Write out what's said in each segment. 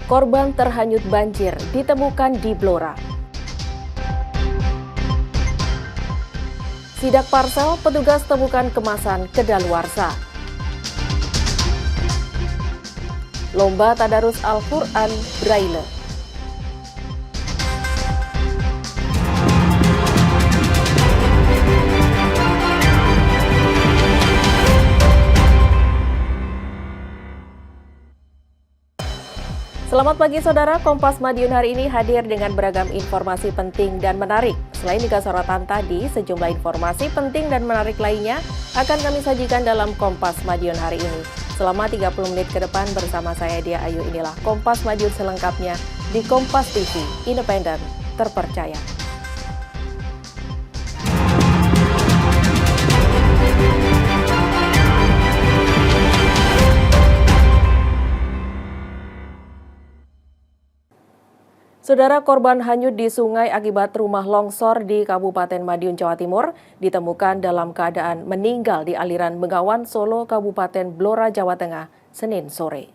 Korban terhanyut banjir ditemukan di Blora. Sidak parsel, petugas temukan kemasan kedaluarsa. Lomba Tadarus Al-Quran Braille. Selamat pagi saudara, Kompas Madiun hari ini hadir dengan beragam informasi penting dan menarik. Selain tiga sorotan tadi, sejumlah informasi penting dan menarik lainnya akan kami sajikan dalam Kompas Madiun hari ini. Selama 30 menit ke depan bersama saya Dia Ayu, inilah Kompas Madiun selengkapnya di Kompas TV, independen, terpercaya. Saudara, korban hanyut di sungai akibat rumah longsor di Kabupaten Madiun, Jawa Timur ditemukan dalam keadaan meninggal di aliran Bengawan Solo, Kabupaten Blora, Jawa Tengah, Senin sore.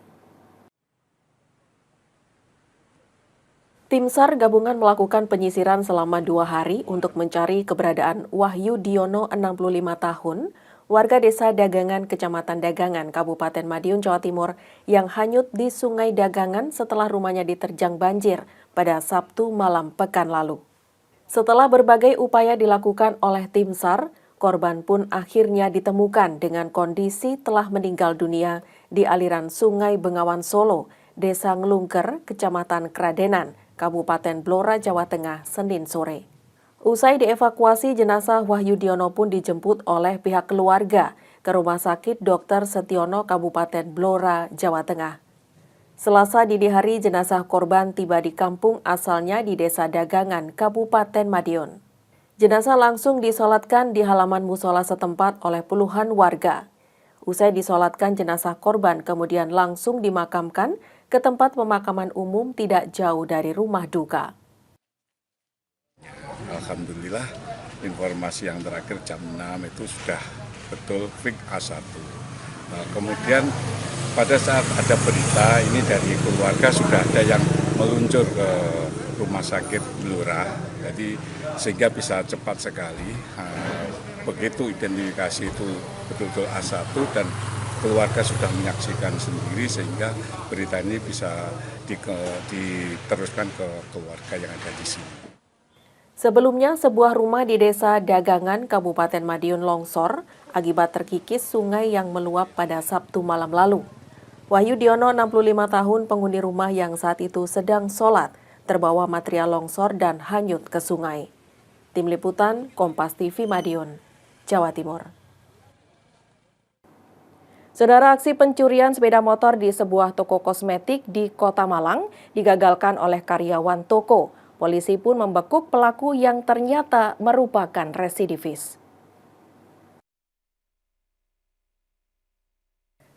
Tim SAR gabungan melakukan penyisiran selama 2 hari untuk mencari keberadaan Wahyu Diono, 65 tahun, warga desa Dagangan, Kecamatan Dagangan, Kabupaten Madiun, Jawa Timur, yang hanyut di Sungai Dagangan setelah rumahnya diterjang banjir pada Sabtu malam pekan lalu. Setelah berbagai upaya dilakukan oleh tim SAR, korban pun akhirnya ditemukan dengan kondisi telah meninggal dunia di aliran Sungai Bengawan Solo, Desa Ngelungker, Kecamatan Kradenan, Kabupaten Blora, Jawa Tengah, Senin sore. Usai dievakuasi, jenazah Wahyu Diono pun dijemput oleh pihak keluarga ke Rumah Sakit Dr. Setiono, Kabupaten Blora, Jawa Tengah. Selasa dini hari, jenazah korban tiba di kampung asalnya di Desa Dagangan, Kabupaten Madiun. Jenazah langsung disolatkan di halaman musola setempat oleh puluhan warga. Usai disolatkan, jenazah korban kemudian langsung dimakamkan ke tempat pemakaman umum tidak jauh dari rumah duka. Alhamdulillah, informasi yang terakhir jam 6 itu sudah betul fix A1. Kemudian pada saat ada berita ini dari keluarga sudah ada yang meluncur ke rumah sakit Blora, jadi sehingga bisa cepat sekali. Begitu identifikasi itu betul-betul A1 dan keluarga sudah menyaksikan sendiri sehingga berita ini bisa diteruskan ke keluarga yang ada di sini. Sebelumnya, sebuah rumah di Desa Dagangan, Kabupaten Madiun longsor akibat terkikis sungai yang meluap pada Sabtu malam lalu. Wahyu Diono, 65 tahun, penghuni rumah yang saat itu sedang sholat, terbawa material longsor dan hanyut ke sungai. Tim Liputan, Kompas TV Madiun, Jawa Timur. Saudara, aksi pencurian sepeda motor di sebuah toko kosmetik di Kota Malang digagalkan oleh karyawan toko. Polisi pun membekuk pelaku yang ternyata merupakan residivis.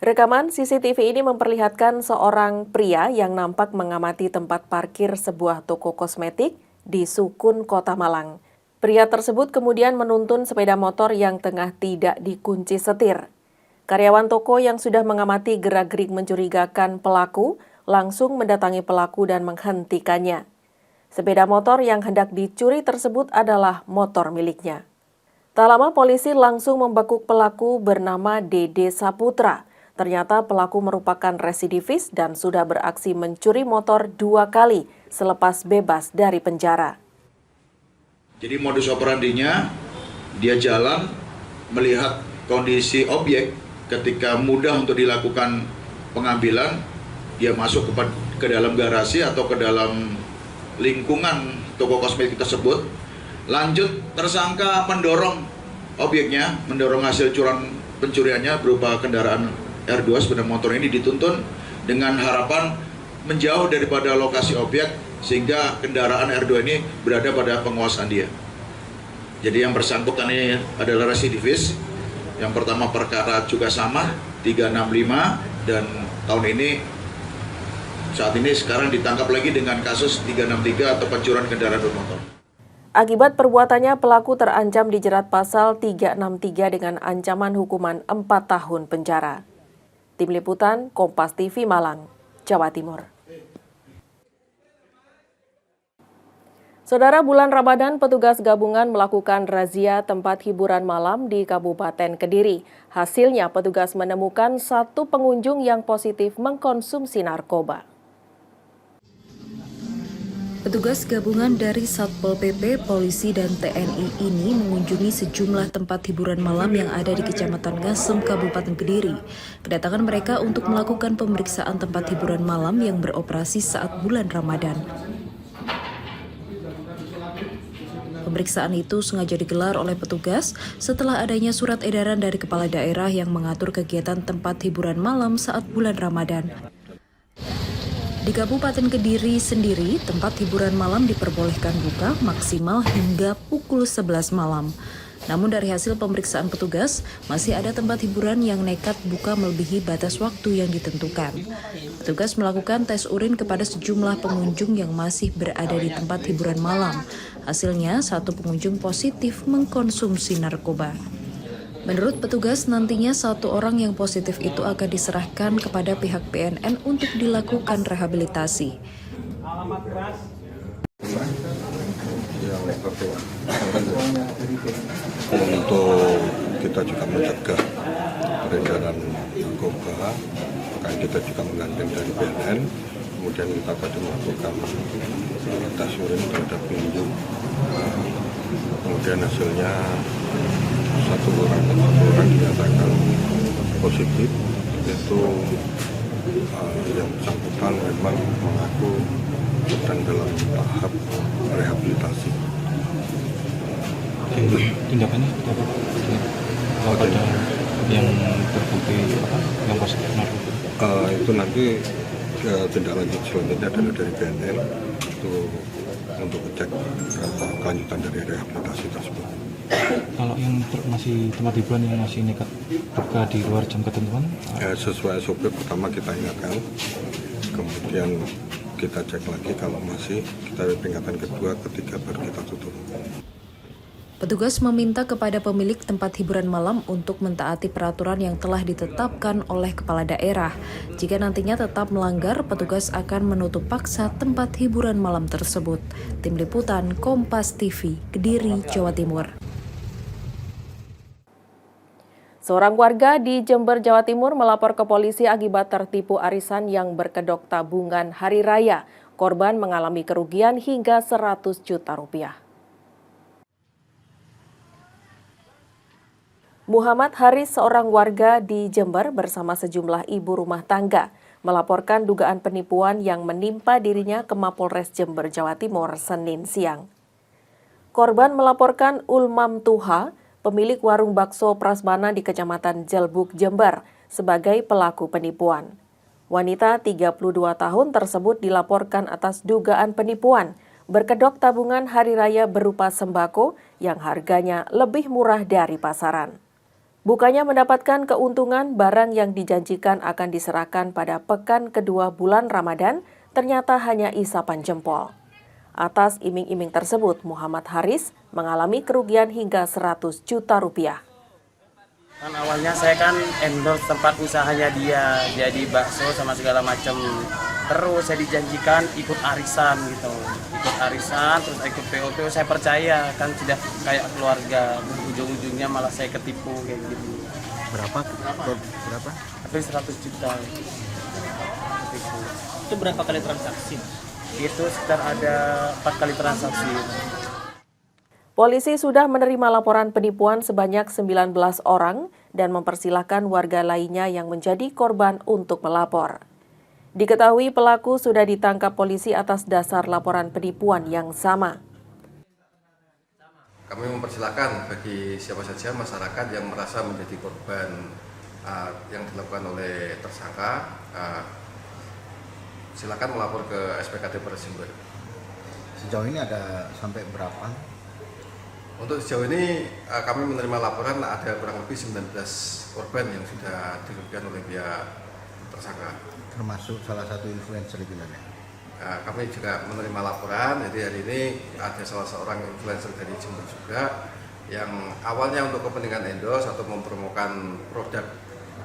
Rekaman CCTV ini memperlihatkan seorang pria yang nampak mengamati tempat parkir sebuah toko kosmetik di Sukun, Kota Malang. Pria tersebut kemudian menuntun sepeda motor yang tengah tidak dikunci setir. Karyawan toko yang sudah mengamati gerak-gerik mencurigakan pelaku langsung mendatangi pelaku dan menghentikannya. Sepeda motor yang hendak dicuri tersebut adalah motor miliknya. Tak lama polisi langsung membekuk pelaku bernama Dede Saputra. Ternyata pelaku merupakan residivis dan sudah beraksi mencuri motor 2 kali selepas bebas dari penjara. Jadi modus operandinya, dia jalan melihat kondisi objek ketika mudah untuk dilakukan pengambilan, dia masuk ke dalam garasi atau ke dalam lingkungan toko kosmetik tersebut. Lanjut, tersangka mendorong objeknya, mendorong hasil pencuriannya berupa kendaraan R2 sepeda motor ini dituntun dengan harapan menjauh daripada lokasi objek sehingga kendaraan R2 ini berada pada penguasaan dia. Jadi yang bersangkutan ini adalah residivis. Yang pertama perkara juga sama 365 dan tahun ini saat ini sekarang ditangkap lagi dengan kasus 363 atau pencurian kendaraan bermotor. Akibat perbuatannya, pelaku terancam dijerat pasal 363 dengan ancaman hukuman 4 tahun penjara. Tim Liputan, Kompas TV Malang, Jawa Timur. Saudara, bulan Ramadan, petugas gabungan melakukan razia tempat hiburan malam di Kabupaten Kediri. Hasilnya, petugas menemukan 1 pengunjung yang positif mengkonsumsi narkoba. Petugas gabungan dari Satpol PP, Polisi, dan TNI ini mengunjungi sejumlah tempat hiburan malam yang ada di Kecamatan Ngasem, Kabupaten Kediri. Kedatangan mereka untuk melakukan pemeriksaan tempat hiburan malam yang beroperasi saat bulan Ramadan. Pemeriksaan itu sengaja digelar oleh petugas setelah adanya surat edaran dari kepala daerah yang mengatur kegiatan tempat hiburan malam saat bulan Ramadan. Di Kabupaten Kediri sendiri, tempat hiburan malam diperbolehkan buka maksimal hingga pukul 11 malam. Namun dari hasil pemeriksaan petugas, masih ada tempat hiburan yang nekat buka melebihi batas waktu yang ditentukan. Petugas melakukan tes urin kepada sejumlah pengunjung yang masih berada di tempat hiburan malam. Hasilnya, 1 pengunjung positif mengkonsumsi narkoba. Menurut petugas, nantinya 1 orang yang positif itu akan diserahkan kepada pihak BNN untuk dilakukan rehabilitasi. Untuk kita juga mencegah peredaran narkoba, makanya kita juga menggandeng dari BNN. Kemudian kita tadi melakukan tes urin terhadap pengunjung. Kemudian hasilnya 1 orang dinyatakan positif, itu yang bersangkutan memang mengaku sedang dalam tahap rehabilitasi. Tindakannya apa? Kalau ada yang terbukti yang positif narkoba? Itu nanti tindak lanjut selanjutnya adalah dari BNN itu untuk cek kelanjutan dari rehabilitasi tersebut. Kalau yang masih tempat hiburan yang masih nekat buka di luar jam ketentuan? Sesuai SOP pertama kita ingatkan, kemudian kita cek lagi kalau masih, kita peringatan kedua, ketiga baru kita tutup. Petugas meminta kepada pemilik tempat hiburan malam untuk mentaati peraturan yang telah ditetapkan oleh kepala daerah. Jika nantinya tetap melanggar, petugas akan menutup paksa tempat hiburan malam tersebut. Tim Liputan Kompas TV, Kediri, Jawa Timur. Seorang warga di Jember, Jawa Timur melapor ke polisi akibat tertipu arisan yang berkedok tabungan Hari Raya. Korban mengalami kerugian hingga 100 juta rupiah. Muhammad Haris, seorang warga di Jember bersama sejumlah ibu rumah tangga, melaporkan dugaan penipuan yang menimpa dirinya ke Mapolres Jember, Jawa Timur, Senin siang. Korban melaporkan Ulmam Tuha, pemilik warung bakso Prasmanan di Kecamatan Jelbuk, Jember, sebagai pelaku penipuan. Wanita 32 tahun tersebut dilaporkan atas dugaan penipuan, berkedok tabungan Hari Raya berupa sembako yang harganya lebih murah dari pasaran. Bukannya mendapatkan keuntungan, barang yang dijanjikan akan diserahkan pada pekan kedua bulan Ramadan, ternyata hanya isapan jempol. Atas iming-iming tersebut, Muhammad Haris mengalami kerugian hingga 100 juta rupiah. Kan awalnya saya kan endorse tempat usahanya dia, jadi bakso sama segala macam. Terus saya dijanjikan ikut arisan gitu, terus ikut POP, saya percaya kan sudah kayak keluarga. Ujung-ujungnya malah saya ketipu kayak gitu. Berapa? Hampir 100 juta. Ketipu. Itu berapa kali transaksi? Itu sekitar ada 4 kali transaksi. Polisi sudah menerima laporan penipuan sebanyak 19 orang dan mempersilahkan warga lainnya yang menjadi korban untuk melapor. Diketahui pelaku sudah ditangkap polisi atas dasar laporan penipuan yang sama. Kami mempersilahkan bagi siapa saja masyarakat yang merasa menjadi korban yang dilakukan oleh tersangka, silakan melapor ke SPKD Polres Jember. Sejauh ini ada sampai berapa? Untuk sejauh ini kami menerima laporan ada kurang lebih 19 korban yang sudah dirugikan oleh pihak tersangka. Termasuk salah satu influencer itu ya? Kami juga menerima laporan, jadi hari ini ada salah seorang influencer dari Jember juga yang awalnya untuk kepentingan endorse atau mempromokan produk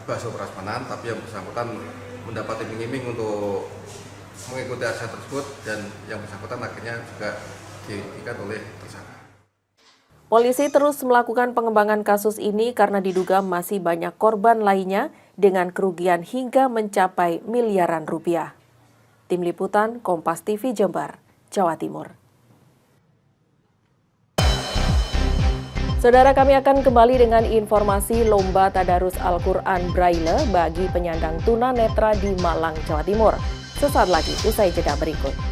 bakso Prasmanan, tapi yang bersangkutan mendapat iming-iming untuk mengikuti acara tersebut dan yang bersangkutan akhirnya juga dihentikan oleh tersangka. Polisi terus melakukan pengembangan kasus ini karena diduga masih banyak korban lainnya dengan kerugian hingga mencapai miliaran rupiah. Tim Liputan Kompas TV Jember, Jawa Timur. Saudara, kami akan kembali dengan informasi Lomba Tadarus Al-Quran Braille bagi penyandang tunanetra di Malang, Jawa Timur. Sesaat lagi, usai jeda berikut.